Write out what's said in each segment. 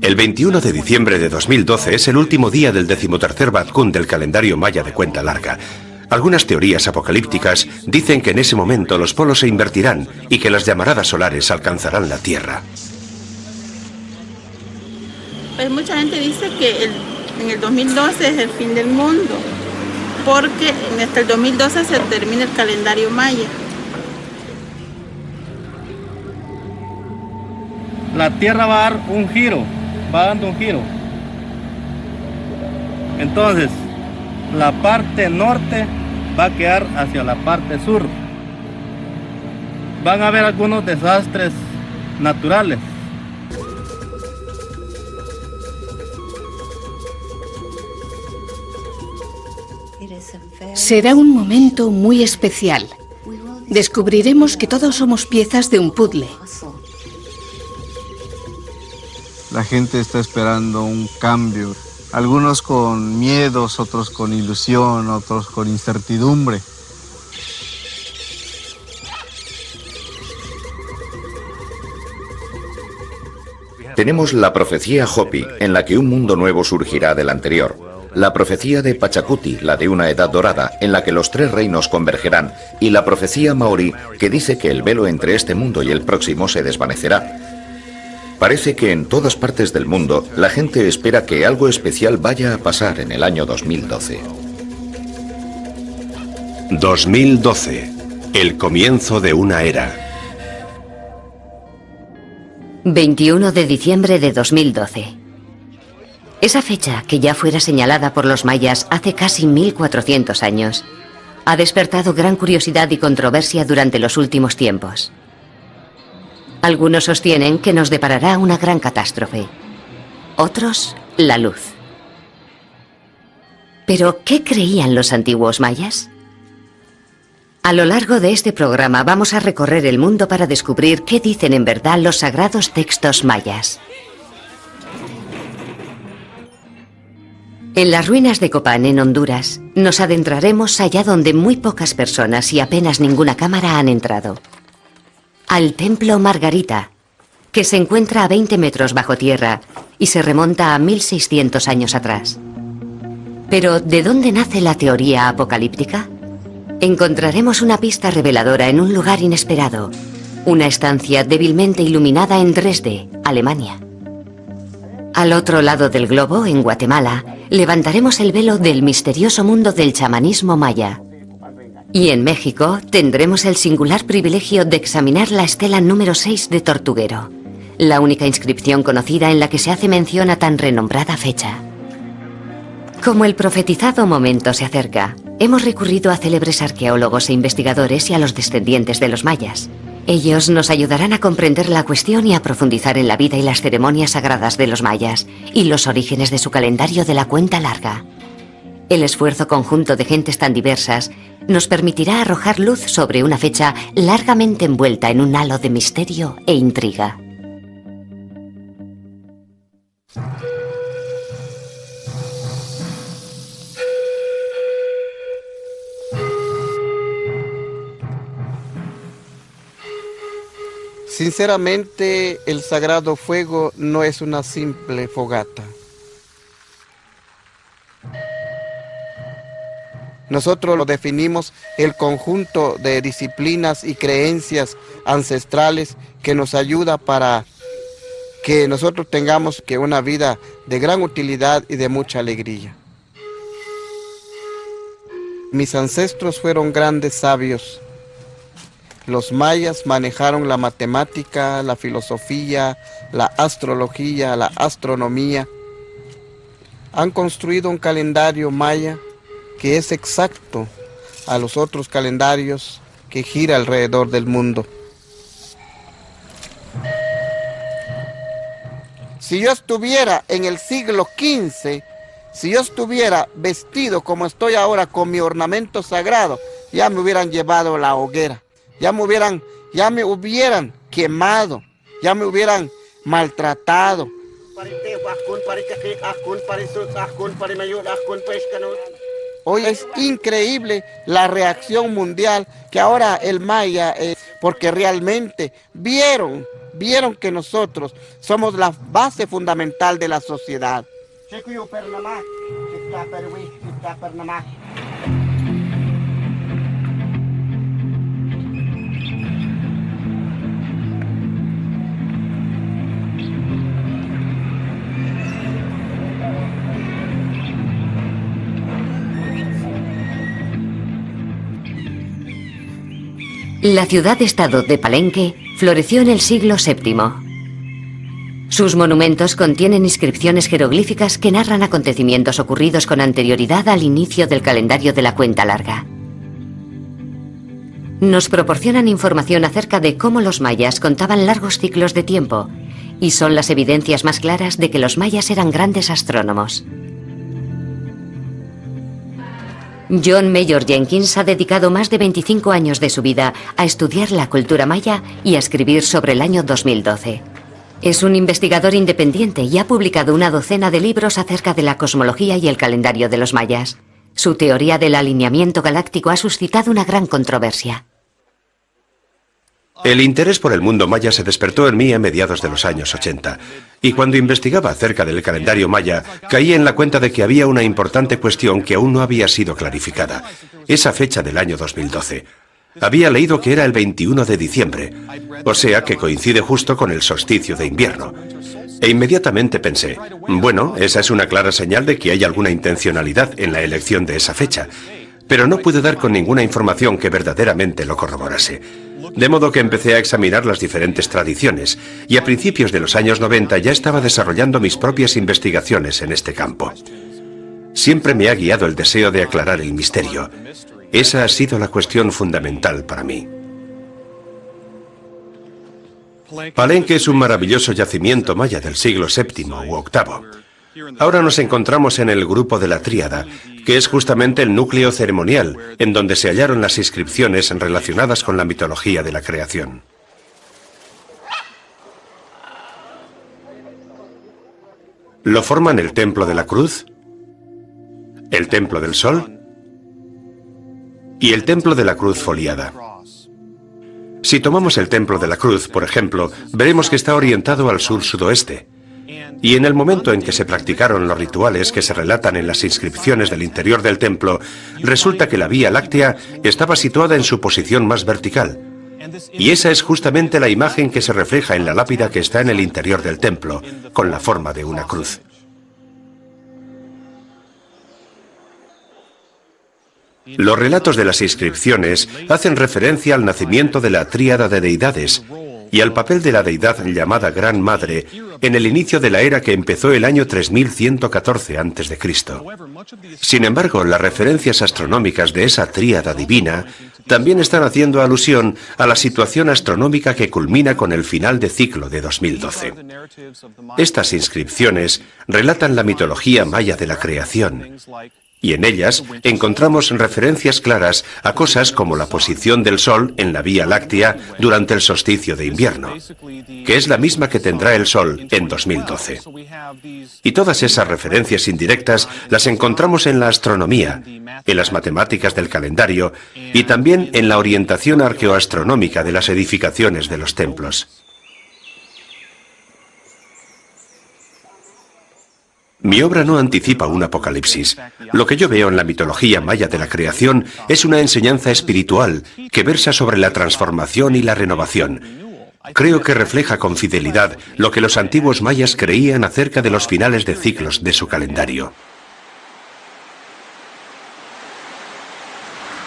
El 21 de diciembre de 2012 es el último día del 13º Badkun del calendario maya de cuenta larga. Algunas teorías apocalípticas dicen que en ese momento los polos se invertirán y que las llamaradas solares alcanzarán la Tierra. Pues mucha gente dice que en el 2012 es el fin del mundo, porque hasta el 2012 se termina el calendario maya. La Tierra va a dar un giro, va dando un giro. Entonces, la parte norte va a quedar hacia la parte sur. Van a haber algunos desastres naturales. Será un momento muy especial. Descubriremos que todos somos piezas de un puzzle. La gente está esperando un cambio. Algunos con miedos, otros con ilusión, otros con incertidumbre. Tenemos la profecía Hopi, en la que un mundo nuevo surgirá del anterior. La profecía de Pachacuti, la de una edad dorada, en la que los tres reinos convergerán. Y la profecía Maori, que dice que el velo entre este mundo y el próximo se desvanecerá. Parece que en todas partes del mundo la gente espera que algo especial vaya a pasar en el año 2012. 2012, el comienzo de una era. 21 de diciembre de 2012. Esa fecha, que ya fuera señalada por los mayas hace casi 1400 años, ha despertado gran curiosidad y controversia durante los últimos tiempos. Algunos sostienen que nos deparará una gran catástrofe. Otros, la luz. ¿Pero qué creían los antiguos mayas? A lo largo de este programa vamos a recorrer el mundo para descubrir qué dicen en verdad los sagrados textos mayas. En las ruinas de Copán, en Honduras, nos adentraremos allá donde muy pocas personas y apenas ninguna cámara han entrado. Al Templo Margarita, que se encuentra a 20 metros bajo tierra y se remonta a 1600 años atrás. Pero, ¿de dónde nace la teoría apocalíptica? Encontraremos una pista reveladora en un lugar inesperado, una estancia débilmente iluminada en Dresde, Alemania. Al otro lado del globo, en Guatemala, levantaremos el velo del misterioso mundo del chamanismo maya. Y en México tendremos el singular privilegio de examinar la estela número 6 de Tortuguero, la única inscripción conocida en la que se hace mención a tan renombrada fecha. Como el profetizado momento se acerca, hemos recurrido a célebres arqueólogos e investigadores y a los descendientes de los mayas. Ellos nos ayudarán a comprender la cuestión y a profundizar en la vida y las ceremonias sagradas de los mayas y los orígenes de su calendario de la cuenta larga. El esfuerzo conjunto de gentes tan diversas nos permitirá arrojar luz sobre una fecha largamente envuelta en un halo de misterio e intriga. Sinceramente, el sagrado fuego no es una simple fogata. Nosotros lo definimos el conjunto de disciplinas y creencias ancestrales que nos ayuda para que nosotros tengamos una vida de gran utilidad y de mucha alegría. Mis ancestros fueron grandes sabios. Los mayas manejaron la matemática, la filosofía, la astrología, la astronomía. Han construido un calendario maya que es exacto a los otros calendarios que gira alrededor del mundo. Si yo estuviera en el siglo XV, si yo estuviera vestido como estoy ahora con mi ornamento sagrado, ya me hubieran llevado a la hoguera, ya me hubieran quemado, ya me hubieran maltratado. Hoy es increíble la reacción mundial que ahora el maya, porque realmente vieron vieron que nosotros somos la base fundamental de la sociedad. La ciudad-estado de Palenque floreció en el siglo VII. Sus monumentos contienen inscripciones jeroglíficas que narran acontecimientos ocurridos con anterioridad al inicio del calendario de la cuenta larga. Nos proporcionan información acerca de cómo los mayas contaban largos ciclos de tiempo y son las evidencias más claras de que los mayas eran grandes astrónomos. John Mayor Jenkins ha dedicado más de 25 años de su vida a estudiar la cultura maya y a escribir sobre el año 2012. Es un investigador independiente y ha publicado una docena de libros acerca de la cosmología y el calendario de los mayas. Su teoría del alineamiento galáctico ha suscitado una gran controversia. El interés por el mundo maya se despertó en mí a mediados de los años 80, y cuando investigaba acerca del calendario maya, caí en la cuenta de que había una importante cuestión que aún no había sido clarificada, esa fecha del año 2012. Había leído que era el 21 de diciembre, o sea que coincide justo con el solsticio de invierno. E inmediatamente pensé, bueno, esa es una clara señal de que hay alguna intencionalidad en la elección de esa fecha, pero no pude dar con ninguna información que verdaderamente lo corroborase. De modo que empecé a examinar las diferentes tradiciones, y a principios de los años 90 ya estaba desarrollando mis propias investigaciones en este campo. Siempre me ha guiado el deseo de aclarar el misterio. Esa ha sido la cuestión fundamental para mí. Palenque es un maravilloso yacimiento maya del siglo VII u VIII. Ahora nos encontramos en el grupo de la Tríada, que es justamente el núcleo ceremonial, en donde se hallaron las inscripciones relacionadas con la mitología de la creación. Lo forman el Templo de la Cruz, el Templo del Sol y el Templo de la Cruz foliada. Si tomamos el Templo de la Cruz, por ejemplo, veremos que está orientado al sur-sudoeste. Y en el momento en que se practicaron los rituales que se relatan en las inscripciones del interior del templo, resulta que la Vía Láctea estaba situada en su posición más vertical. Y esa es justamente la imagen que se refleja en la lápida que está en el interior del templo, con la forma de una cruz. Los relatos de las inscripciones hacen referencia al nacimiento de la tríada de deidades y al papel de la deidad llamada Gran Madre en el inicio de la era que empezó el año 3114 a.C. Sin embargo, las referencias astronómicas de esa tríada divina también están haciendo alusión a la situación astronómica que culmina con el final de ciclo de 2012. Estas inscripciones relatan la mitología maya de la creación, y en ellas encontramos referencias claras a cosas como la posición del Sol en la Vía Láctea durante el solsticio de invierno, que es la misma que tendrá el Sol en 2012. Y todas esas referencias indirectas las encontramos en la astronomía, en las matemáticas del calendario y también en la orientación arqueoastronómica de las edificaciones de los templos. Mi obra no anticipa un apocalipsis. Lo que yo veo en la mitología maya de la creación es una enseñanza espiritual que versa sobre la transformación y la renovación. Creo que refleja con fidelidad lo que los antiguos mayas creían acerca de los finales de ciclos de su calendario.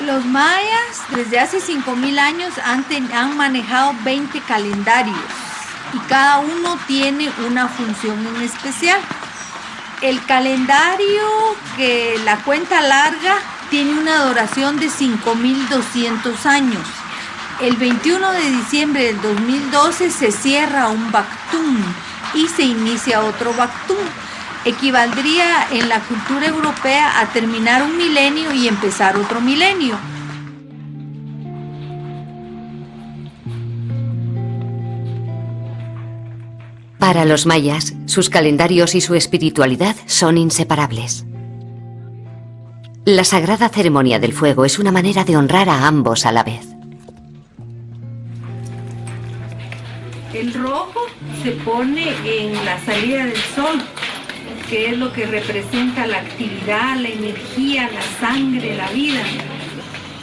Los mayas desde hace 5.000 años han manejado 20 calendarios y cada uno tiene una función en especial. El calendario que la cuenta larga tiene una duración de 5.200 años. El 21 de diciembre del 2012 se cierra un Bactum y se inicia otro Bactum. Equivaldría en la cultura europea a terminar un milenio y empezar otro milenio. Para los mayas, sus calendarios y su espiritualidad son inseparables. La sagrada ceremonia del fuego es una manera de honrar a ambos a la vez. El rojo se pone en la salida del sol, que es lo que representa la actividad, la energía, la sangre, la vida.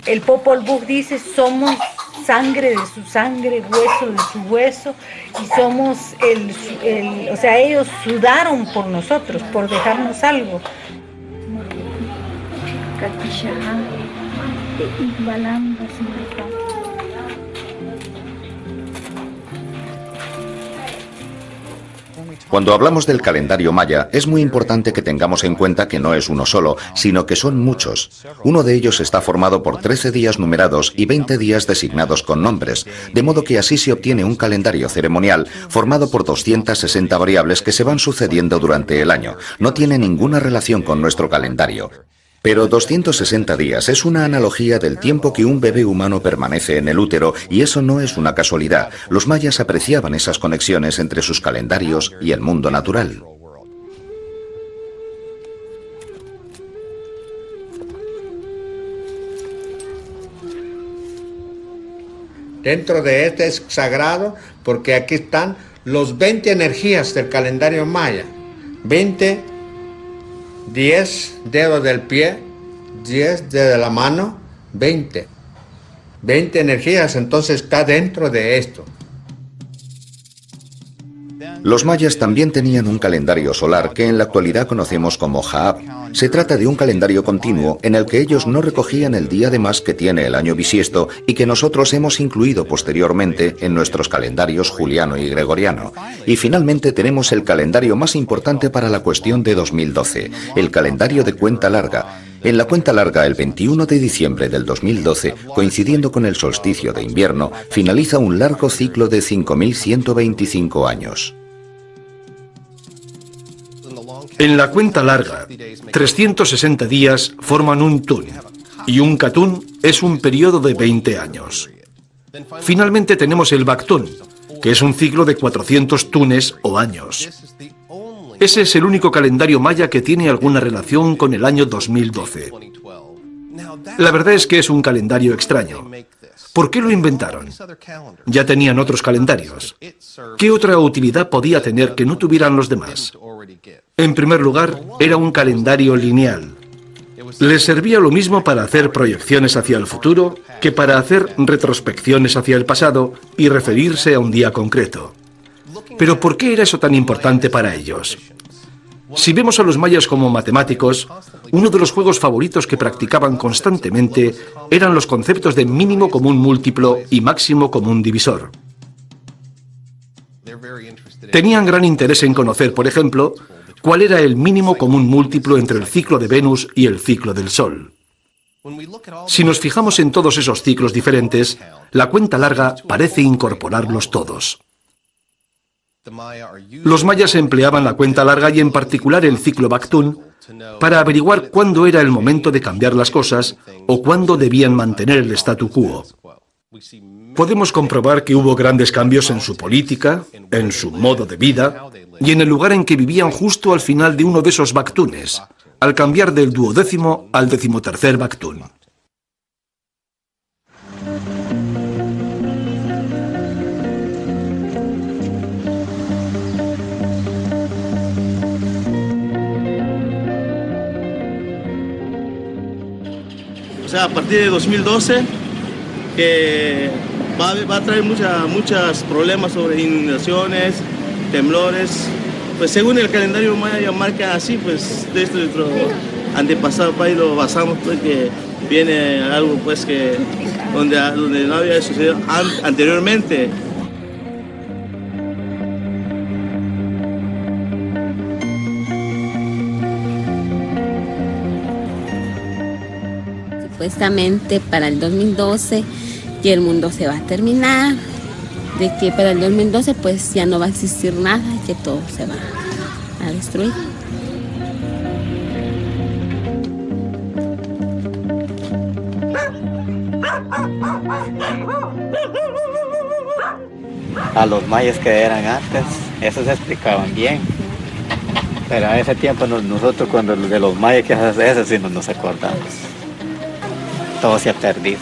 El Popol Vuh dice, somos sangre de su sangre, hueso de su hueso, y somos o sea, ellos sudaron por nosotros, por dejarnos algo. Cuando hablamos del calendario maya, es muy importante que tengamos en cuenta que no es uno solo, sino que son muchos. Uno de ellos está formado por 13 días numerados y 20 días designados con nombres, de modo que así se obtiene un calendario ceremonial formado por 260 variables que se van sucediendo durante el año. No tiene ninguna relación con nuestro calendario. Pero 260 días es una analogía del tiempo que un bebé humano permanece en el útero, y eso no es una casualidad. Los mayas apreciaban esas conexiones entre sus calendarios y el mundo natural. Dentro de este es sagrado porque aquí están los 20 energías del calendario maya. 20, 10 dedos del pie, 10 de la mano, 20. 20 energías, entonces está dentro de esto. Los mayas también tenían un calendario solar que en la actualidad conocemos como Jaab. Se trata de un calendario continuo en el que ellos no recogían el día de más que tiene el año bisiesto y que nosotros hemos incluido posteriormente en nuestros calendarios juliano y gregoriano. Y finalmente tenemos el calendario más importante para la cuestión de 2012, el calendario de cuenta larga. En la cuenta larga, el 21 de diciembre del 2012, coincidiendo con el solsticio de invierno, finaliza un largo ciclo de 5.125 años. En la cuenta larga, 360 días forman un tun, y un katun es un periodo de 20 años. Finalmente tenemos el baktun, que es un ciclo de 400 tunes o años. Ese es el único calendario maya que tiene alguna relación con el año 2012. La verdad es que es un calendario extraño. ¿Por qué lo inventaron? Ya tenían otros calendarios. ¿Qué otra utilidad podía tener que no tuvieran los demás? En primer lugar, era un calendario lineal. Les servía lo mismo para hacer proyecciones hacia el futuro que para hacer retrospecciones hacia el pasado y referirse a un día concreto. Pero ¿por qué era eso tan importante para ellos? Si vemos a los mayas como matemáticos, uno de los juegos favoritos que practicaban constantemente eran los conceptos de mínimo común múltiplo y máximo común divisor. Tenían gran interés en conocer, por ejemplo, cuál era el mínimo común múltiplo entre el ciclo de Venus y el ciclo del Sol. Si nos fijamos en todos esos ciclos diferentes, la cuenta larga parece incorporarlos todos. Los mayas empleaban la cuenta larga y en particular el ciclo baktun para averiguar cuándo era el momento de cambiar las cosas o cuándo debían mantener el statu quo. Podemos comprobar que hubo grandes cambios en su política, en su modo de vida y en el lugar en que vivían justo al final de uno de esos baktunes, al cambiar del 12º al 13º baktun. O sea, a partir de 2012, que va a traer muchos problemas sobre inundaciones, temblores. Pues según el calendario maya marca así, pues desde nuestro antepasado país lo basamos, pues que viene algo pues que donde no había sucedido anteriormente. Supuestamente para el 2012 ya el mundo se va a terminar, de que para el 2012 pues ya no va a existir nada, que todo se va a destruir. A los mayas que eran antes, eso se explicaban bien. Pero a ese tiempo nosotros cuando de los mayas que hace eso sí no nos acordamos. Todo se ha perdido.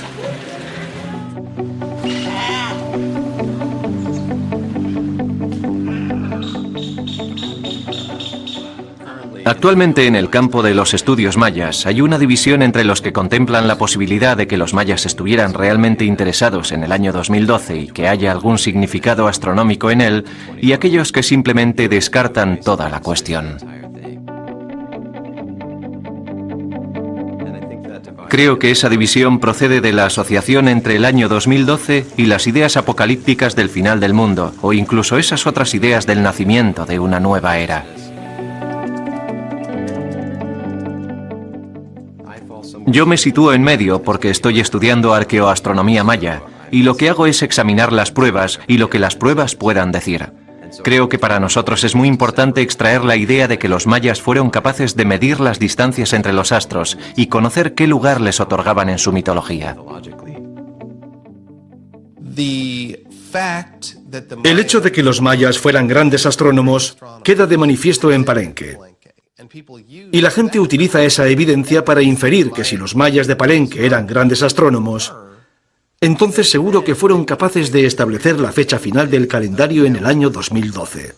Actualmente en el campo de los estudios mayas hay una división entre los que contemplan la posibilidad de que los mayas estuvieran realmente interesados en el año 2012 y que haya algún significado astronómico en él, y aquellos que simplemente descartan toda la cuestión. Creo que esa división procede de la asociación entre el año 2012 y las ideas apocalípticas del final del mundo, o incluso esas otras ideas del nacimiento de una nueva era. Yo me sitúo en medio porque estoy estudiando arqueoastronomía maya, y lo que hago es examinar las pruebas y lo que las pruebas puedan decir. Creo que para nosotros es muy importante extraer la idea de que los mayas fueron capaces de medir las distancias entre los astros y conocer qué lugar les otorgaban en su mitología. El hecho de que los mayas fueran grandes astrónomos queda de manifiesto en Palenque. Y la gente utiliza esa evidencia para inferir que si los mayas de Palenque eran grandes astrónomos, entonces seguro que fueron capaces de establecer la fecha final del calendario en el año 2012.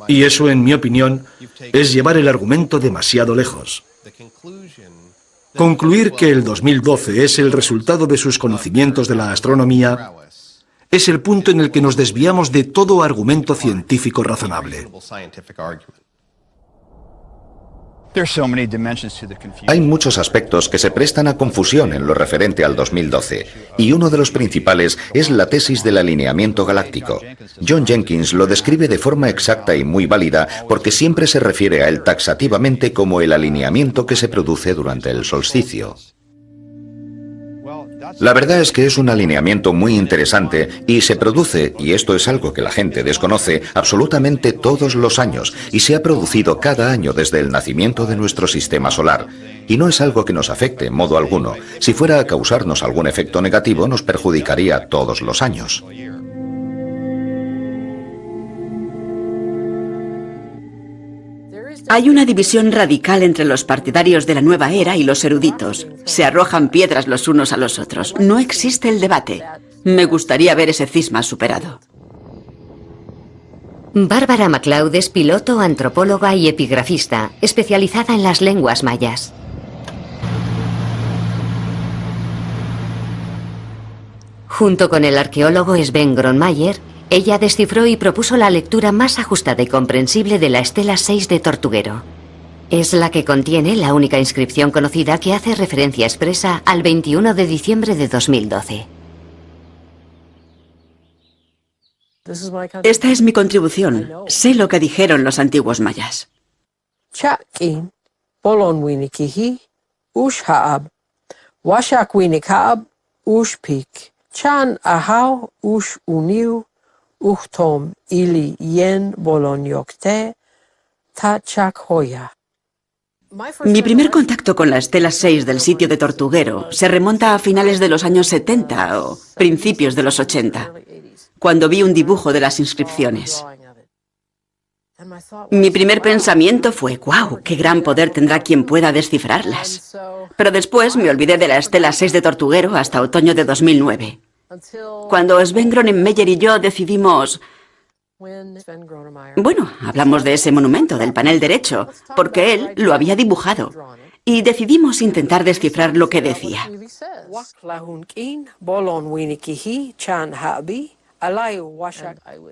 Y eso, en mi opinión, es llevar el argumento demasiado lejos. Concluir que el 2012 es el resultado de sus conocimientos de la astronomía es el punto en el que nos desviamos de todo argumento científico razonable. Hay muchos aspectos que se prestan a confusión en lo referente al 2012, y uno de los principales es la tesis del alineamiento galáctico. John Jenkins lo describe de forma exacta y muy válida porque siempre se refiere a él taxativamente como el alineamiento que se produce durante el solsticio. La verdad es que es un alineamiento muy interesante y se produce, y esto es algo que la gente desconoce, absolutamente todos los años, y se ha producido cada año desde el nacimiento de nuestro sistema solar. Y no es algo que nos afecte en modo alguno. Si fuera a causarnos algún efecto negativo, nos perjudicaría todos los años. Hay una división radical entre los partidarios de la nueva era y los eruditos. Se arrojan piedras los unos a los otros. No existe el debate. Me gustaría ver ese cisma superado. Bárbara MacLeod es piloto, antropóloga y epigrafista, especializada en las lenguas mayas. Junto con el arqueólogo Sven Gronmayer, ella descifró y propuso la lectura más ajustada y comprensible de la estela 6 de Tortuguero. Es la que contiene la única inscripción conocida que hace referencia expresa al 21 de diciembre de 2012. Esta es mi contribución. Sé lo que dijeron los antiguos mayas. Uchtom ili yen bolonyokte tachakhoya. Mi primer contacto con la estela 6 del sitio de Tortuguero se remonta a finales de los años 70 o principios de los 80, cuando vi un dibujo de las inscripciones. Mi primer pensamiento fue, ¡guau! ¡Qué gran poder tendrá quien pueda descifrarlas! Pero después me olvidé de la estela 6 de Tortuguero hasta otoño de 2009. Cuando Sven Gronmayer y yo decidimos... Bueno, hablamos de ese monumento, del panel derecho, porque él lo había dibujado. Y decidimos intentar descifrar lo que decía.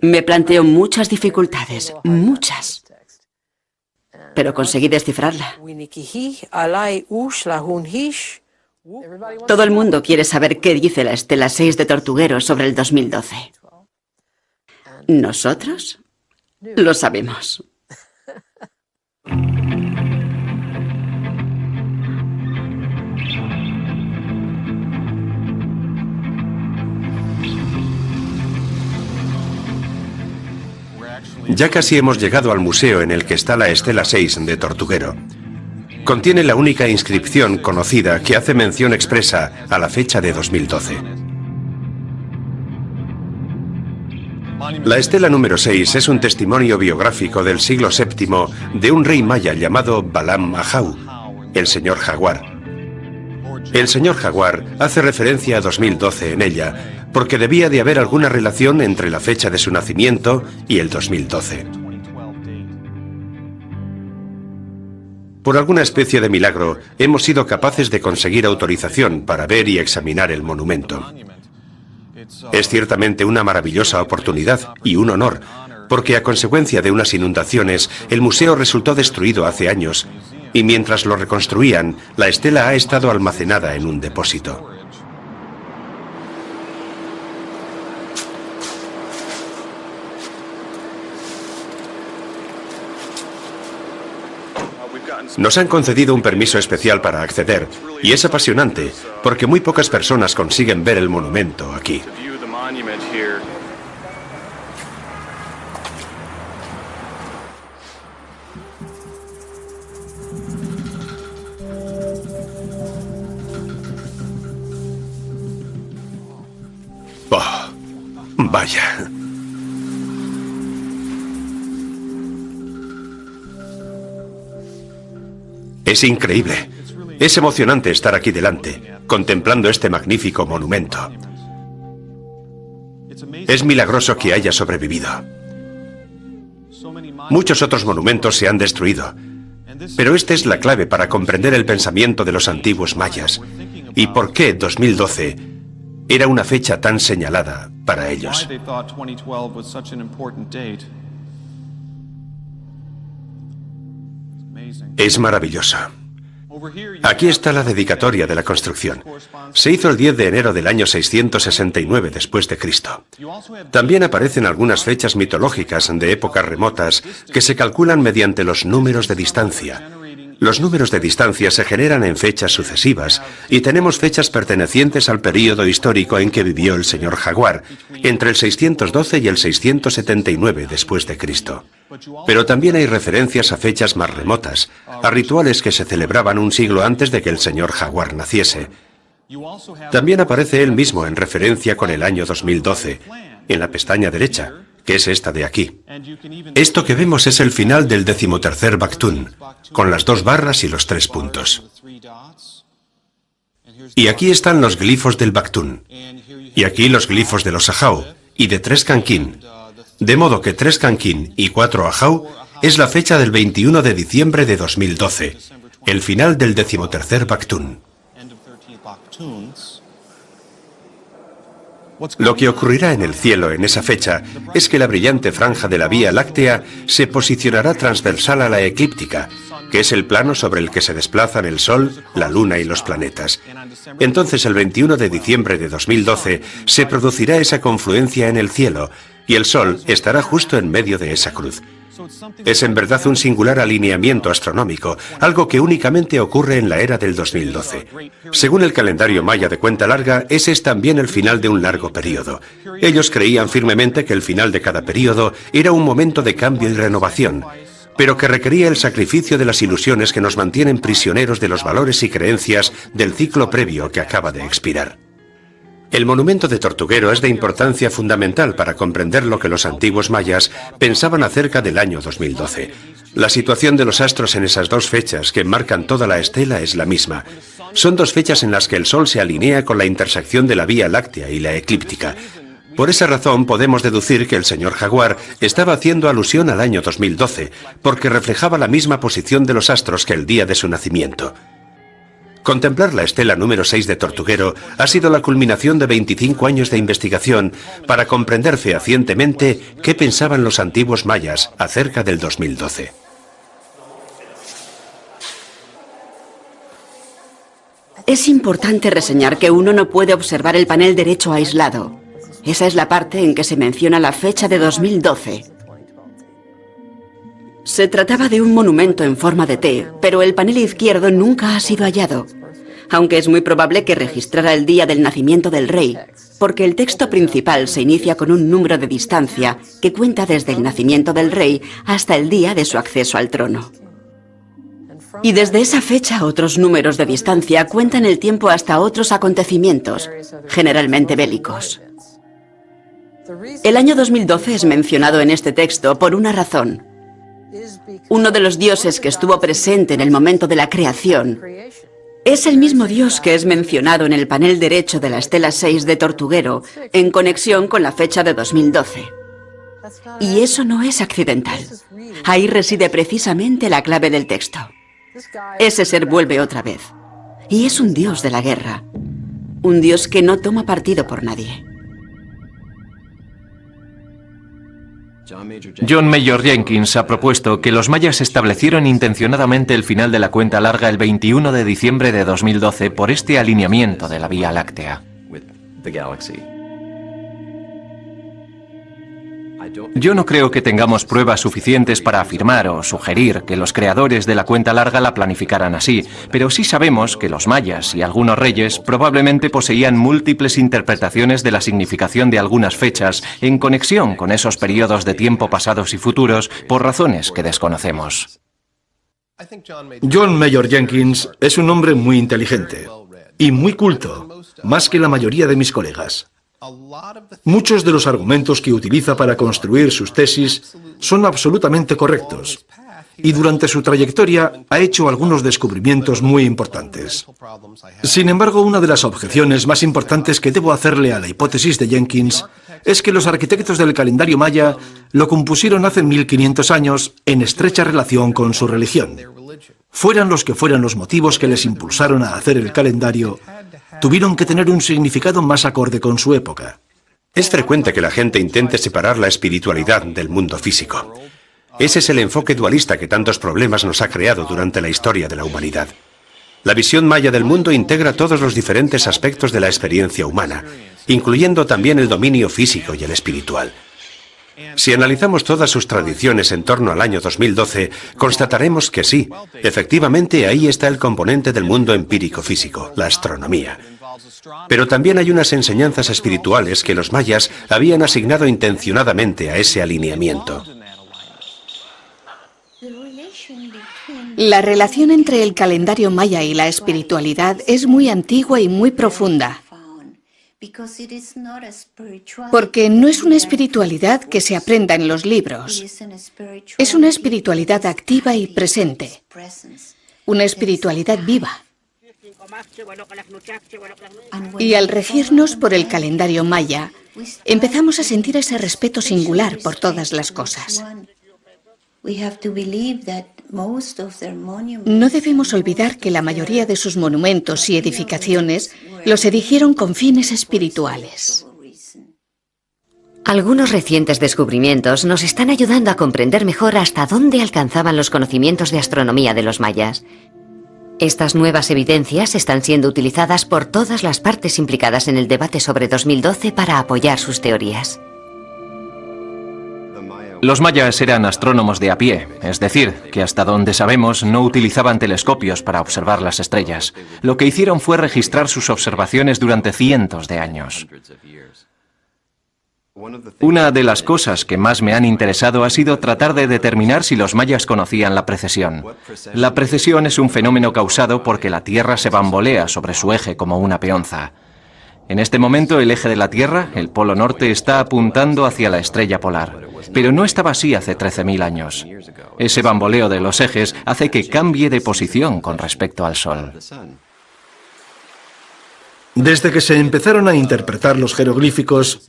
Me planteó muchas dificultades, muchas. Pero conseguí descifrarla. Todo el mundo quiere saber qué dice la estela 6 de Tortuguero sobre el 2012. Nosotros lo sabemos. Ya casi hemos llegado al museo en el que está la estela 6 de Tortuguero. Contiene la única inscripción conocida que hace mención expresa a la fecha de 2012. La estela número 6 es un testimonio biográfico del siglo VII de un rey maya llamado Balam Ahau, el señor jaguar. El señor jaguar hace referencia a 2012 en ella, porque debía de haber alguna relación entre la fecha de su nacimiento y el 2012. Por alguna especie de milagro, hemos sido capaces de conseguir autorización para ver y examinar el monumento. Es ciertamente una maravillosa oportunidad y un honor, porque a consecuencia de unas inundaciones, el museo resultó destruido hace años, y mientras lo reconstruían, la estela ha estado almacenada en un depósito. Nos han concedido un permiso especial para acceder, y es apasionante, porque muy pocas personas consiguen ver el monumento aquí. Oh, vaya. Es increíble. Es emocionante estar aquí delante, contemplando este magnífico monumento. Es milagroso que haya sobrevivido. Muchos otros monumentos se han destruido, pero esta es la clave para comprender el pensamiento de los antiguos mayas y por qué 2012 era una fecha tan señalada para ellos. Es maravilloso. Aquí está la dedicatoria de la construcción. Se hizo el 10 de enero del año 669 después de Cristo. También aparecen algunas fechas mitológicas de épocas remotas que se calculan mediante los números de distancia. Los números de distancia se generan en fechas sucesivas y tenemos fechas pertenecientes al período histórico en que vivió el señor Jaguar, entre el 612 y el 679 después de Cristo. Pero también hay referencias a fechas más remotas, a rituales que se celebraban un siglo antes de que el señor Jaguar naciese. También aparece él mismo en referencia con el año 2012, en la pestaña derecha, que es esta de aquí. Esto que vemos es el final del 13º Baktún, con las 2 barras y los 3 puntos. Y aquí están los glifos del Baktún, y aquí los glifos de los Ajau, y de 3 Canquín, de modo que 3 Canquín y 4 Ajau es la fecha del 21 de diciembre de 2012, el final del 13º Baktún. Lo que ocurrirá en el cielo en esa fecha es que la brillante franja de la Vía Láctea se posicionará transversal a la eclíptica, que es el plano sobre el que se desplazan el Sol, la Luna y los planetas. Entonces, el 21 de diciembre de 2012 se producirá esa confluencia en el cielo, y el Sol estará justo en medio de esa cruz. Es en verdad un singular alineamiento astronómico, algo que únicamente ocurre en la era del 2012. Según el calendario maya de cuenta larga, ese es también el final de un largo periodo. Ellos creían firmemente que el final de cada periodo era un momento de cambio y renovación, pero que requería el sacrificio de las ilusiones que nos mantienen prisioneros de los valores y creencias del ciclo previo que acaba de expirar. El monumento de Tortuguero es de importancia fundamental para comprender lo que los antiguos mayas pensaban acerca del año 2012. La situación de los astros en esas 2 fechas que marcan toda la estela es la misma. Son 2 fechas en las que el Sol se alinea con la intersección de la Vía Láctea y la eclíptica. Por esa razón podemos deducir que el señor Jaguar estaba haciendo alusión al año 2012, porque reflejaba la misma posición de los astros que el día de su nacimiento. Contemplar la estela número 6 de Tortuguero ha sido la culminación de 25 años de investigación para comprender fehacientemente qué pensaban los antiguos mayas acerca del 2012. Es importante reseñar que uno no puede observar el panel derecho aislado. Esa es la parte en que se menciona la fecha de 2012. Se trataba de un monumento en forma de T, pero el panel izquierdo nunca ha sido hallado, aunque es muy probable que registrara el día del nacimiento del rey, porque el texto principal se inicia con un número de distancia que cuenta desde el nacimiento del rey hasta el día de su acceso al trono. Y desde esa fecha otros números de distancia cuentan el tiempo hasta otros acontecimientos, generalmente bélicos. El año 2012 es mencionado en este texto por una razón. Uno de los dioses que estuvo presente en el momento de la creación es el mismo dios que es mencionado en el panel derecho de la estela 6 de Tortuguero en conexión con la fecha de 2012. Y eso no es accidental. Ahí reside precisamente la clave del texto. Ese ser vuelve otra vez. Y es un dios de la guerra. Un dios que no toma partido por nadie. John Mayor Jenkins ha propuesto que los mayas establecieron intencionadamente el final de la cuenta larga el 21 de diciembre de 2012 por este alineamiento de la Vía Láctea. Yo no creo que tengamos pruebas suficientes para afirmar o sugerir que los creadores de la cuenta larga la planificaran así, pero sí sabemos que los mayas y algunos reyes probablemente poseían múltiples interpretaciones de la significación de algunas fechas en conexión con esos periodos de tiempo pasados y futuros por razones que desconocemos. John Mayor Jenkins es un hombre muy inteligente y muy culto, más que la mayoría de mis colegas. Muchos de los argumentos que utiliza para construir sus tesis son absolutamente correctos, y durante su trayectoria ha hecho algunos descubrimientos muy importantes. Sin embargo, una de las objeciones más importantes que debo hacerle a la hipótesis de Jenkins es que los arquitectos del calendario maya lo compusieron hace 1500 años en estrecha relación con su religión. Fueran los que fueran los motivos que les impulsaron a hacer el calendario, tuvieron que tener un significado más acorde con su época. Es frecuente que la gente intente separar la espiritualidad del mundo físico. Ese es el enfoque dualista que tantos problemas nos ha creado durante la historia de la humanidad. La visión maya del mundo integra todos los diferentes aspectos de la experiencia humana, incluyendo también el dominio físico y el espiritual. Si analizamos todas sus tradiciones en torno al año 2012, constataremos que sí, efectivamente ahí está el componente del mundo empírico físico, la astronomía. Pero también hay unas enseñanzas espirituales que los mayas habían asignado intencionadamente a ese alineamiento. La relación entre el calendario maya y la espiritualidad es muy antigua y muy profunda. Porque no es una espiritualidad que se aprenda en los libros. Es una espiritualidad activa y presente. Una espiritualidad viva. Y al regirnos por el calendario maya, empezamos a sentir ese respeto singular por todas las cosas. No debemos olvidar que la mayoría de sus monumentos y edificaciones los erigieron con fines espirituales. Algunos recientes descubrimientos nos están ayudando a comprender mejor hasta dónde alcanzaban los conocimientos de astronomía de los mayas. Estas nuevas evidencias están siendo utilizadas por todas las partes implicadas en el debate sobre 2012 para apoyar sus teorías. Los mayas eran astrónomos de a pie, es decir, que hasta donde sabemos no utilizaban telescopios para observar las estrellas. Lo que hicieron fue registrar sus observaciones durante cientos de años. Una de las cosas que más me han interesado ha sido tratar de determinar si los mayas conocían la precesión. La precesión es un fenómeno causado porque la Tierra se bambolea sobre su eje como una peonza. En este momento el eje de la Tierra, el polo norte, está apuntando hacia la estrella polar. Pero no estaba así hace 13.000 años. Ese bamboleo de los ejes hace que cambie de posición con respecto al Sol. Desde que se empezaron a interpretar los jeroglíficos,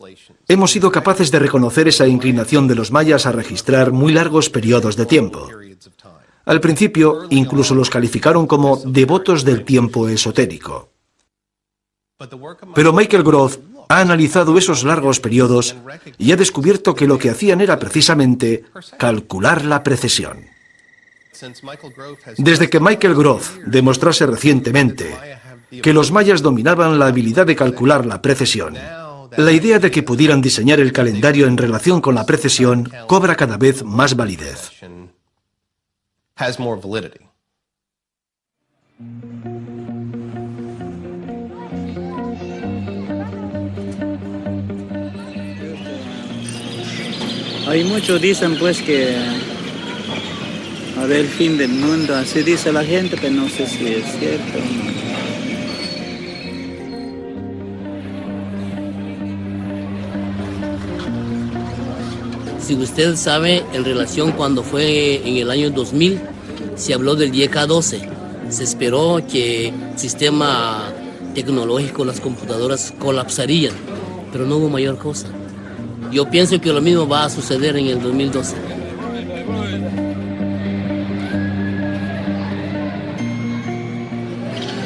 hemos sido capaces de reconocer esa inclinación de los mayas a registrar muy largos periodos de tiempo. Al principio, incluso los calificaron como devotos del tiempo esotérico. Pero Michael Groth ha analizado esos largos periodos y ha descubierto que lo que hacían era precisamente calcular la precesión. Desde que Michael Groth demostrase recientemente que los mayas dominaban la habilidad de calcular la precesión, la idea de que pudieran diseñar el calendario en relación con la precesión cobra cada vez más validez. Hay muchos dicen pues que a ver el fin del mundo, así dice la gente, pero no sé si es cierto o no. Si usted sabe, en relación cuando fue en el año 2000, se habló del YK12. Se esperó que el sistema tecnológico, las computadoras colapsarían, pero no hubo mayor cosa. Yo pienso que lo mismo va a suceder en el 2012.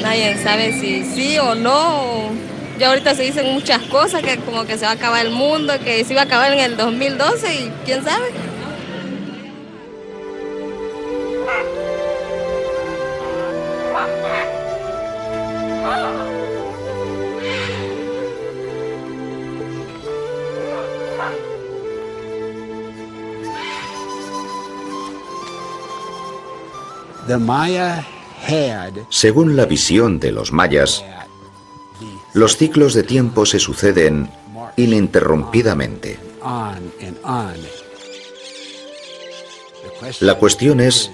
nadie sabe si sí o no. Ya ahorita se dicen muchas cosas, que como que se va a acabar el mundo, que se iba a acabar en el 2012 y quién sabe. Según la visión de los mayas, los ciclos de tiempo se suceden ininterrumpidamente. La cuestión es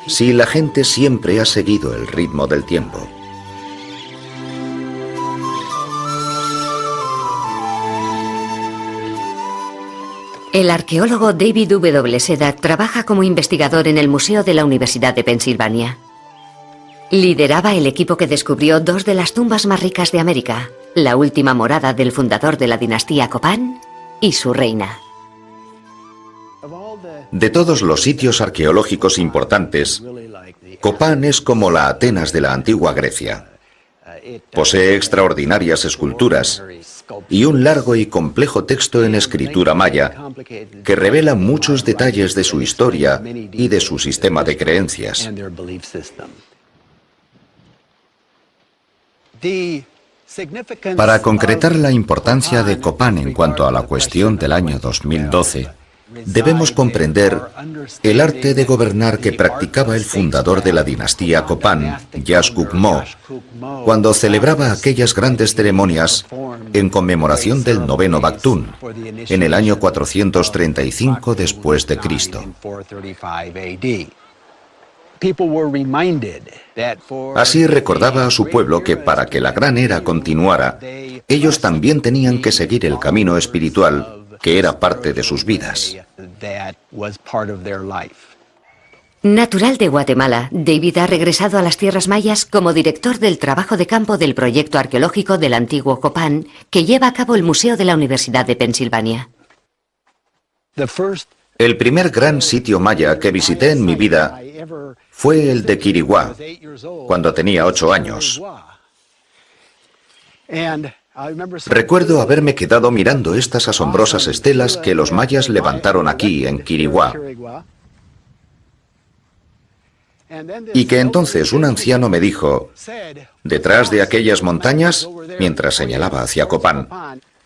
si la gente siempre ha seguido el ritmo del tiempo. El arqueólogo David W. Sedak trabaja como investigador en el Museo de la Universidad de Pensilvania. Lideraba el equipo que descubrió dos de las tumbas más ricas de América, la última morada del fundador de la dinastía Copán y su reina. De todos los sitios arqueológicos importantes, Copán es como la Atenas de la antigua Grecia. Posee extraordinarias esculturas y un largo y complejo texto en escritura maya que revela muchos detalles de su historia y de su sistema de creencias. Para concretar la importancia de Copán en cuanto a la cuestión del año 2012, debemos comprender el arte de gobernar que practicaba el fundador de la dinastía Copán, Yaxcuc-Mo, cuando celebraba aquellas grandes ceremonias en conmemoración del noveno Bactún, en el año 435 después de Cristo. Así recordaba a su pueblo que para que la gran era continuara, ellos también tenían que seguir el camino espiritual que era parte de sus vidas. Natural de Guatemala, David ha regresado a las tierras mayas como director del trabajo de campo del proyecto arqueológico del antiguo Copán que lleva a cabo el Museo de la Universidad de Pensilvania. El primer gran sitio maya que visité en mi vida fue el de Quiriguá, cuando tenía 8 años. Recuerdo haberme quedado mirando estas asombrosas estelas que los mayas levantaron aquí, en Quiriguá. Y que entonces un anciano me dijo, detrás de aquellas montañas, mientras señalaba hacia Copán,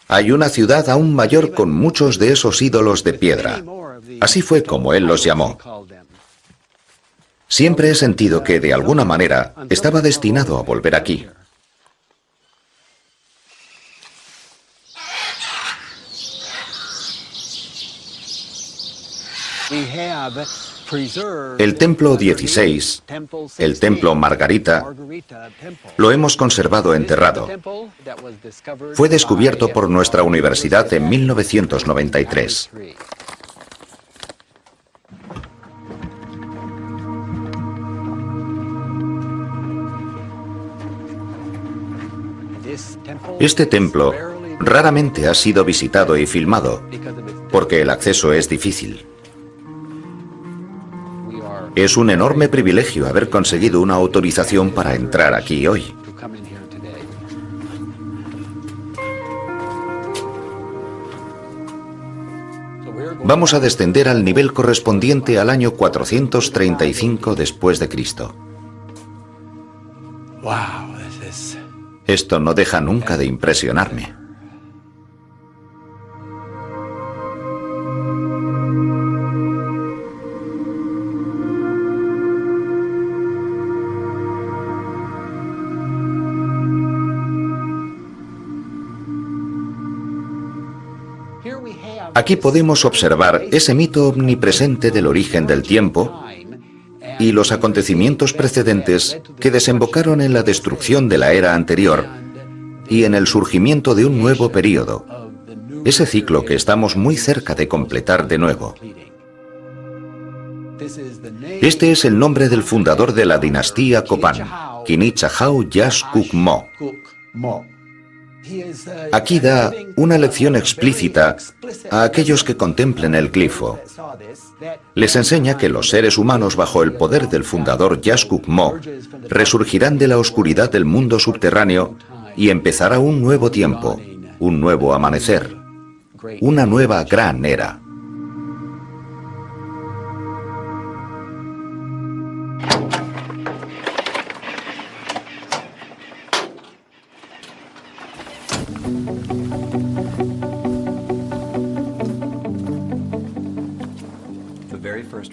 hay una ciudad aún mayor con muchos de esos ídolos de piedra. Así fue como él los llamó. Siempre he sentido que, de alguna manera, estaba destinado a volver aquí. El templo 16, el templo Margarita, lo hemos conservado enterrado. Fue descubierto por nuestra universidad en 1993. Este templo raramente ha sido visitado y filmado, porque el acceso es difícil. Es un enorme privilegio haber conseguido una autorización para entrar aquí hoy. Vamos a descender al nivel correspondiente al año 435 después de Cristo. Esto no deja nunca de impresionarme. Aquí podemos observar ese mito omnipresente del origen del tiempo y los acontecimientos precedentes que desembocaron en la destrucción de la era anterior y en el surgimiento de un nuevo período, ese ciclo que estamos muy cerca de completar de nuevo. Este es el nombre del fundador de la dinastía Copán, Kinichahau Yaxcuc-Mo. Aquí da una lección explícita a aquellos que contemplen el glifo. Les enseña que los seres humanos bajo el poder del fundador Yashkuk Mo resurgirán de la oscuridad del mundo subterráneo y empezará un nuevo tiempo, un nuevo amanecer, una nueva gran era.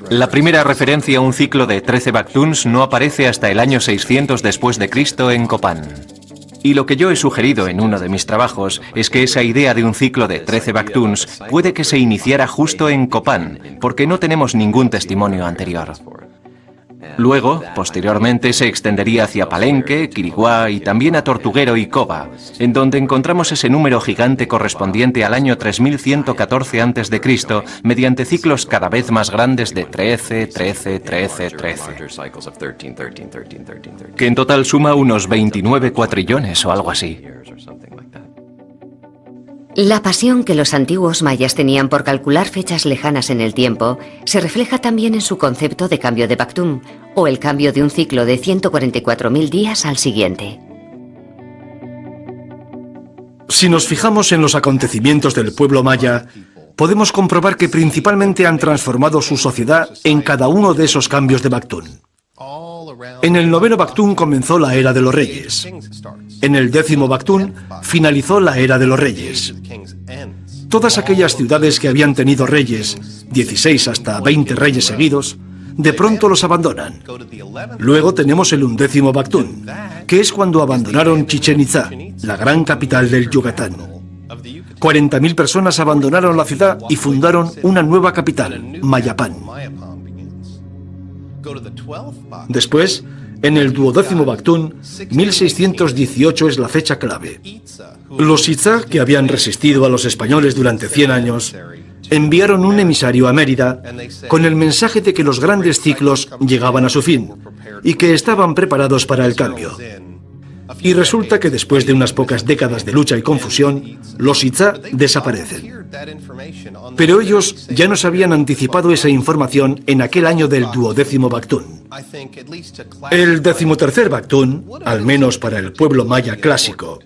La primera referencia a un ciclo de 13 Baktuns no aparece hasta el año 600 después de Cristo en Copán. Y lo que yo he sugerido en uno de mis trabajos es que esa idea de un ciclo de 13 Baktuns puede que se iniciara justo en Copán, porque no tenemos ningún testimonio anterior. Luego, posteriormente, se extendería hacia Palenque, Quiriguá y también a Tortuguero y Coba, en donde encontramos ese número gigante correspondiente al año 3114 a.C., mediante ciclos cada vez más grandes de 13, 13, 13, 13, que en total suma unos 29 cuatrillones o algo así. La pasión que los antiguos mayas tenían por calcular fechas lejanas en el tiempo se refleja también en su concepto de cambio de Baktun, o el cambio de un ciclo de 144.000 días al siguiente. Si nos fijamos en los acontecimientos del pueblo maya, podemos comprobar que principalmente han transformado su sociedad en cada uno de esos cambios de Baktun. En el 9º Baktun comenzó la era de los reyes. En el 10º Baktun finalizó la era de los reyes. Todas aquellas ciudades que habían tenido reyes, 16 hasta 20 reyes seguidos, de pronto los abandonan. Luego tenemos el 11º Baktun, que es cuando abandonaron Chichén Itzá, la gran capital del Yucatán. 40.000 personas abandonaron la ciudad y fundaron una nueva capital, Mayapán. Después, en el 12º Baktun, 1618 es la fecha clave. Los Itzá, que habían resistido a los españoles durante 100 años, enviaron un emisario a Mérida con el mensaje de que los grandes ciclos llegaban a su fin y que estaban preparados para el cambio. Y resulta que después de unas pocas décadas de lucha y confusión, los Itzá desaparecen. Pero ellos ya nos habían anticipado esa información en aquel año del 12º Baktun. El 13º Baktun, al menos para el pueblo maya clásico,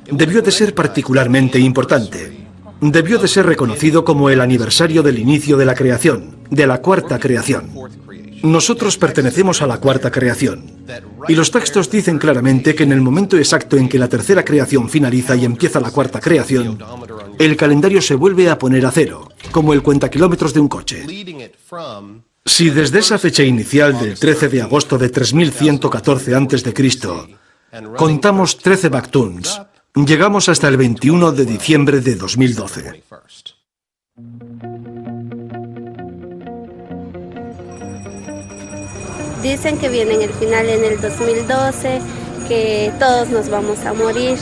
debió de ser particularmente importante. Debió de ser reconocido como el aniversario del inicio de la creación, de la cuarta creación. Nosotros pertenecemos a la cuarta creación, y los textos dicen claramente que en el momento exacto en que la tercera creación finaliza y empieza la cuarta creación, el calendario se vuelve a poner a cero, como el cuentakilómetros de un coche. Si desde esa fecha inicial del 13 de agosto de 3114 a.C. contamos 13 Baktuns, llegamos hasta el 21 de diciembre de 2012. Dicen que viene el final en el 2012, que todos nos vamos a morir,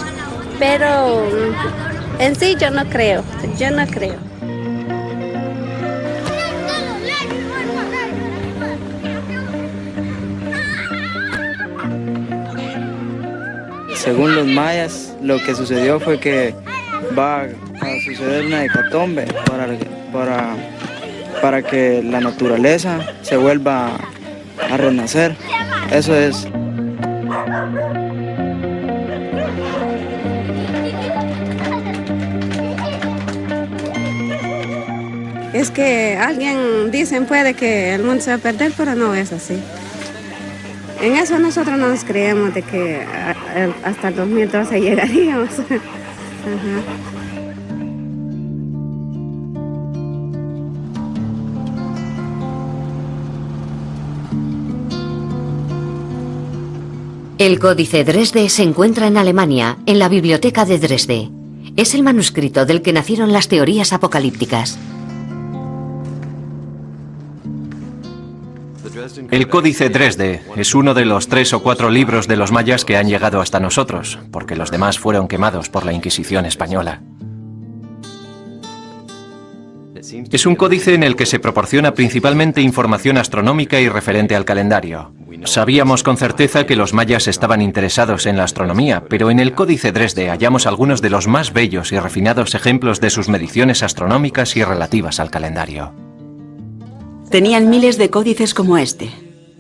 pero en sí yo no creo. Según los mayas, lo que sucedió fue que va a suceder una hecatombe para que la naturaleza se vuelva a renacer. Eso es. Es que alguien dicen puede que el mundo se va a perder, pero no es así. En eso nosotros no nos creemos de que hasta el 2012 llegaríamos. El Códice Dresde se encuentra en Alemania, en la Biblioteca de Dresde. Es el manuscrito del que nacieron las teorías apocalípticas. El Códice Dresde es uno de los 3 o 4 libros de los mayas que han llegado hasta nosotros, porque los demás fueron quemados por la Inquisición española. Es un códice en el que se proporciona principalmente información astronómica y referente al calendario. Sabíamos con certeza que los mayas estaban interesados en la astronomía, pero en el Códice Dresde hallamos algunos de los más bellos y refinados ejemplos de sus mediciones astronómicas y relativas al calendario. Tenían miles de códices como este,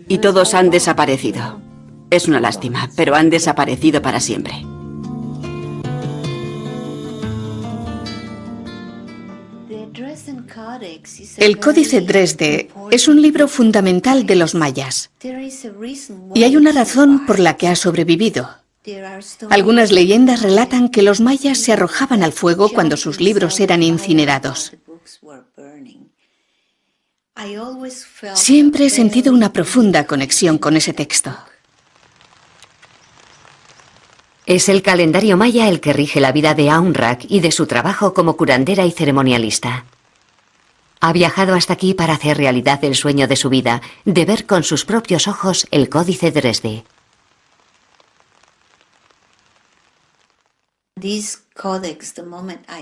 y todos han desaparecido. Es una lástima, pero han desaparecido para siempre. El Códice Dresde es un libro fundamental de los mayas. Y hay una razón por la que ha sobrevivido. Algunas leyendas relatan que los mayas se arrojaban al fuego cuando sus libros eran incinerados. Siempre he sentido una profunda conexión con ese texto. Es el calendario maya el que rige la vida de Aunrak y de su trabajo como curandera y ceremonialista. Ha viajado hasta aquí para hacer realidad el sueño de su vida, de ver con sus propios ojos el Códice Dresde.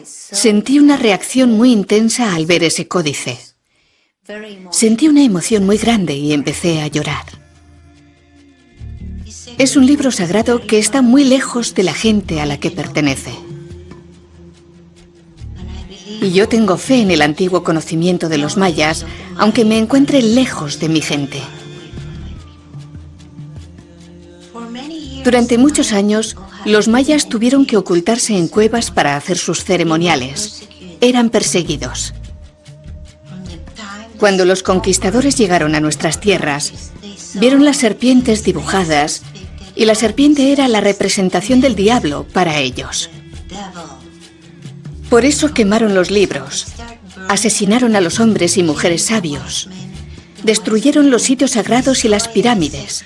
Sentí una reacción muy intensa al ver ese códice. Sentí una emoción muy grande y empecé a llorar. Es un libro sagrado que está muy lejos de la gente a la que pertenece. Y yo tengo fe en el antiguo conocimiento de los mayas, aunque me encuentre lejos de mi gente. Durante muchos años, los mayas tuvieron que ocultarse en cuevas para hacer sus ceremoniales. Eran perseguidos. Cuando los conquistadores llegaron a nuestras tierras, vieron las serpientes dibujadas, y la serpiente era la representación del diablo para ellos. Por eso quemaron los libros, asesinaron a los hombres y mujeres sabios, destruyeron los sitios sagrados y las pirámides,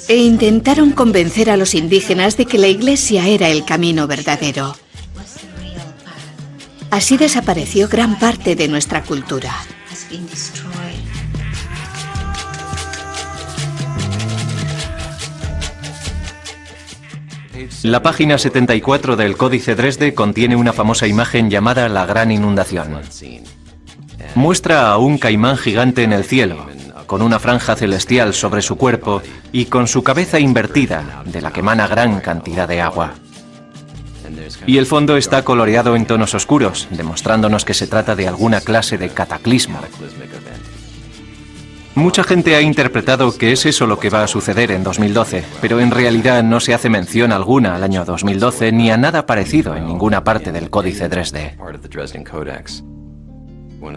e intentaron convencer a los indígenas de que la Iglesia era el camino verdadero. Así desapareció gran parte de nuestra cultura. La página 74 del Códice Dresde contiene una famosa imagen llamada la Gran Inundación. Muestra a un caimán gigante en el cielo, con una franja celestial sobre su cuerpo y con su cabeza invertida, de la que emana gran cantidad de agua. Y el fondo está coloreado en tonos oscuros, demostrándonos que se trata de alguna clase de cataclismo. Mucha gente ha interpretado que es eso lo que va a suceder en 2012, pero en realidad no se hace mención alguna al año 2012 ni a nada parecido en ninguna parte del Códice Dresde.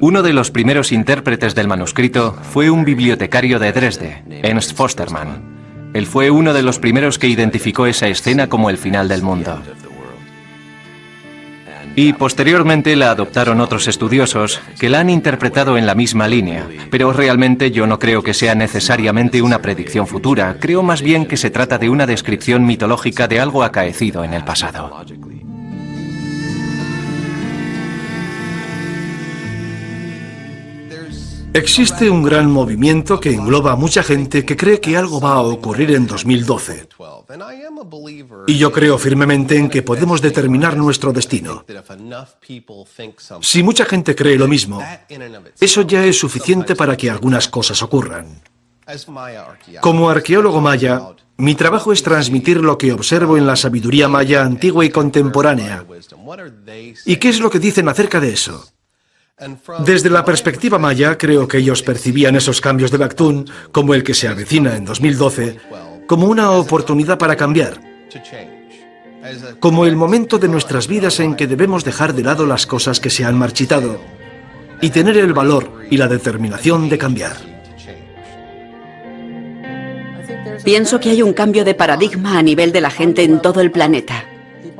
Uno de los primeros intérpretes del manuscrito fue un bibliotecario de Dresde, Ernst Forstermann. Él fue uno de los primeros que identificó esa escena como el final del mundo. Y posteriormente la adoptaron otros estudiosos que la han interpretado en la misma línea, pero realmente yo no creo que sea necesariamente una predicción futura, creo más bien que se trata de una descripción mitológica de algo acaecido en el pasado. Existe un gran movimiento que engloba a mucha gente que cree que algo va a ocurrir en 2012. Y yo creo firmemente en que podemos determinar nuestro destino. Si mucha gente cree lo mismo, eso ya es suficiente para que algunas cosas ocurran. Como arqueólogo maya, mi trabajo es transmitir lo que observo en la sabiduría maya antigua y contemporánea. ¿Y qué es lo que dicen acerca de eso? Desde la perspectiva maya, creo que ellos percibían esos cambios de Bactún, como el que se avecina en 2012, como una oportunidad para cambiar, como el momento de nuestras vidas en que debemos dejar de lado las cosas que se han marchitado y tener el valor y la determinación de cambiar. Pienso que hay un cambio de paradigma a nivel de la gente en todo el planeta,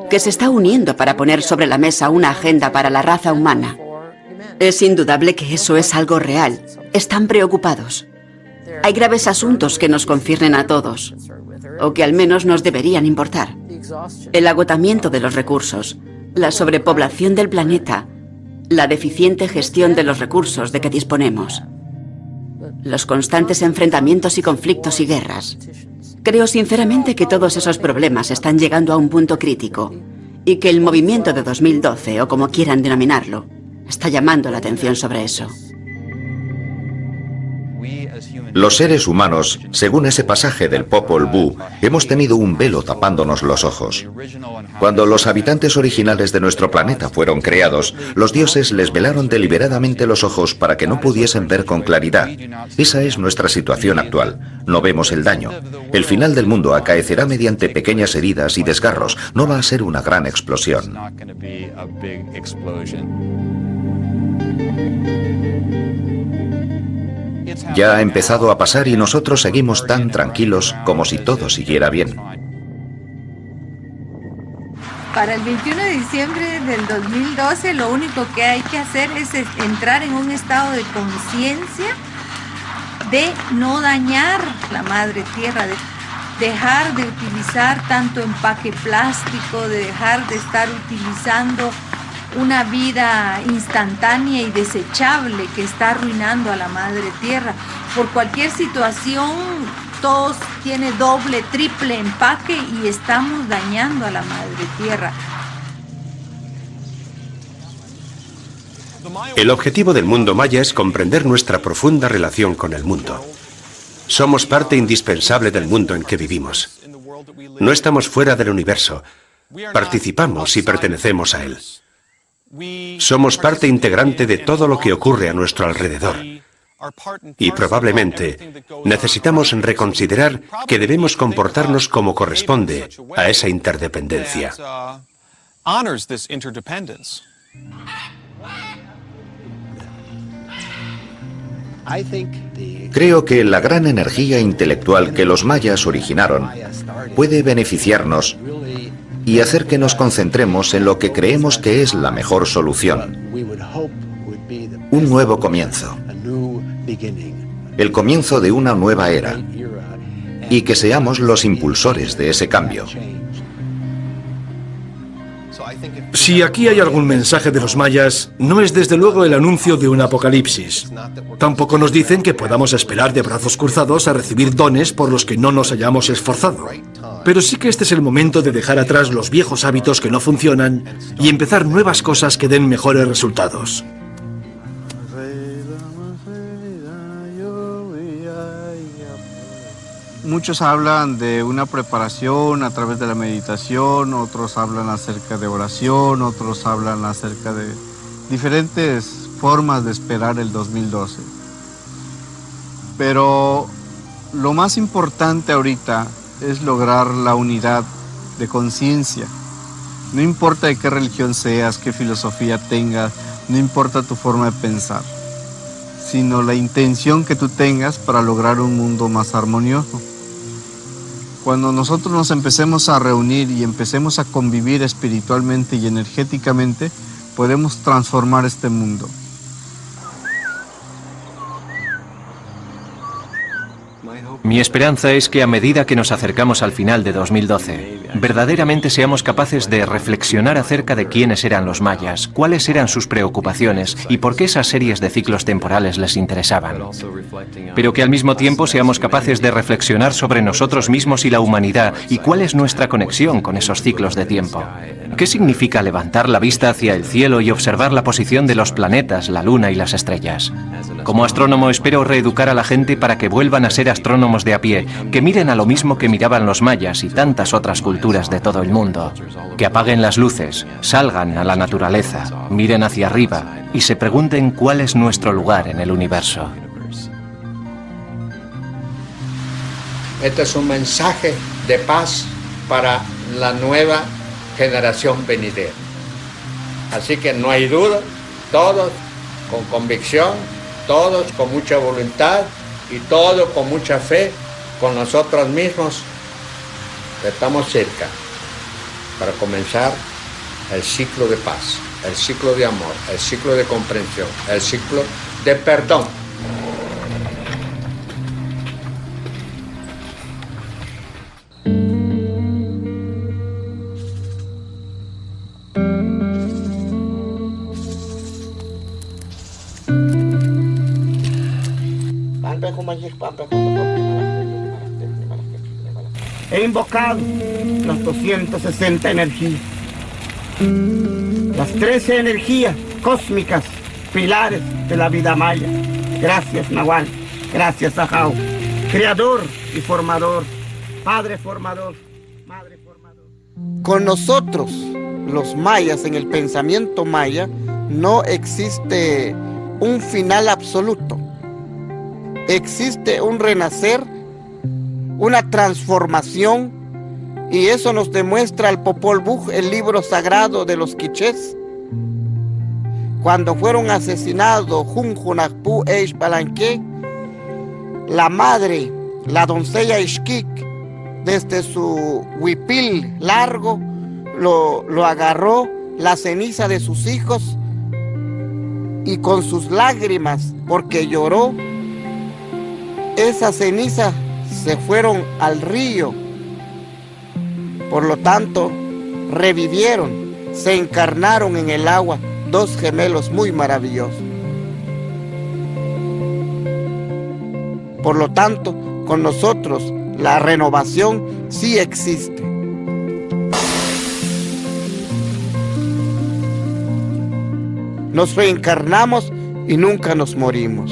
que se está uniendo para poner sobre la mesa una agenda para la raza humana. Es indudable que eso es algo real. Están preocupados. Hay graves asuntos que nos conciernen a todos, o que al menos nos deberían importar. El agotamiento de los recursos, la sobrepoblación del planeta, la deficiente gestión de los recursos de que disponemos, los constantes enfrentamientos y conflictos y guerras. Creo sinceramente que todos esos problemas están llegando a un punto crítico y que el movimiento de 2012, o como quieran denominarlo, está llamando la atención sobre eso. Los seres humanos, según ese pasaje del Popol Vuh, hemos tenido un velo tapándonos los ojos. Cuando los habitantes originales de nuestro planeta fueron creados, los dioses les velaron deliberadamente los ojos para que no pudiesen ver con claridad. Esa es nuestra situación actual. No vemos el daño. El final del mundo acaecerá mediante pequeñas heridas y desgarros. No va a ser una gran explosión. Ya ha empezado a pasar y nosotros seguimos tan tranquilos como si todo siguiera bien. Para el 21 de diciembre del 2012 lo único que hay que hacer es entrar en un estado de conciencia de no dañar la madre tierra, de dejar de utilizar tanto empaque plástico, de dejar de estar utilizando una vida instantánea y desechable que está arruinando a la madre tierra. Por cualquier situación, todo tiene doble, triple empaque y estamos dañando a la madre tierra. El objetivo del mundo maya es comprender nuestra profunda relación con el mundo. Somos parte indispensable del mundo en que vivimos. No estamos fuera del universo. Participamos y pertenecemos a él. Somos parte integrante de todo lo que ocurre a nuestro alrededor. Y probablemente necesitamos reconsiderar que debemos comportarnos como corresponde a esa interdependencia. Creo que la gran energía intelectual que los mayas originaron puede beneficiarnos y hacer que nos concentremos en lo que creemos que es la mejor solución. Un nuevo comienzo. El comienzo de una nueva era. Y que seamos los impulsores de ese cambio. Si aquí hay algún mensaje de los mayas, no es desde luego el anuncio de un apocalipsis. Tampoco nos dicen que podamos esperar de brazos cruzados a recibir dones por los que no nos hayamos esforzado. Pero sí que este es el momento de dejar atrás los viejos hábitos que no funcionan y empezar nuevas cosas que den mejores resultados. Muchos hablan de una preparación a través de la meditación, otros hablan acerca de oración, otros hablan acerca de diferentes formas de esperar el 2012. Pero lo más importante ahorita es lograr la unidad de conciencia. No importa de qué religión seas, qué filosofía tengas, no importa tu forma de pensar, sino la intención que tú tengas para lograr un mundo más armonioso. Cuando nosotros nos empecemos a reunir y empecemos a convivir espiritualmente y energéticamente, podemos transformar este mundo. Mi esperanza es que a medida que nos acercamos al final de 2012, verdaderamente seamos capaces de reflexionar acerca de quiénes eran los mayas, cuáles eran sus preocupaciones y por qué esas series de ciclos temporales les interesaban. Pero que al mismo tiempo seamos capaces de reflexionar sobre nosotros mismos y la humanidad y cuál es nuestra conexión con esos ciclos de tiempo. ¿Qué significa levantar la vista hacia el cielo y observar la posición de los planetas, la luna y las estrellas? Como astrónomo espero reeducar a la gente para que vuelvan a ser astrónomos de a pie, que miren a lo mismo que miraban los mayas y tantas otras culturas de todo el mundo. Que apaguen las luces, salgan a la naturaleza, miren hacia arriba y se pregunten cuál es nuestro lugar en el universo. Este es un mensaje de paz para la nueva generación venidera. Así que no hay duda, todos con convicción, todos con mucha voluntad y todos con mucha fe con nosotros mismos. Estamos cerca para comenzar el ciclo de paz, el ciclo de amor, el ciclo de comprensión, el ciclo de perdón. He invocado las 260 energías, las 13 energías cósmicas, pilares de la vida maya. Gracias, Nahual, Gracias a Jau, creador y formador, padre formador, madre formador. Con nosotros, los mayas, en el pensamiento maya, no existe un final absoluto. Existe un renacer, una transformación, y eso nos demuestra el Popol Vuh, el libro sagrado de los quichés. Cuando fueron asesinados Junjunacpú e Ixpalanque, la madre, la doncella Ixquic, desde su huipil largo, lo agarró la ceniza de sus hijos y con sus lágrimas, porque lloró, esas cenizas se fueron al río. Por lo tanto, revivieron, se encarnaron en el agua, dos gemelos muy maravillosos. Por lo tanto, con nosotros la renovación sí existe. Nos reencarnamos y nunca nos morimos.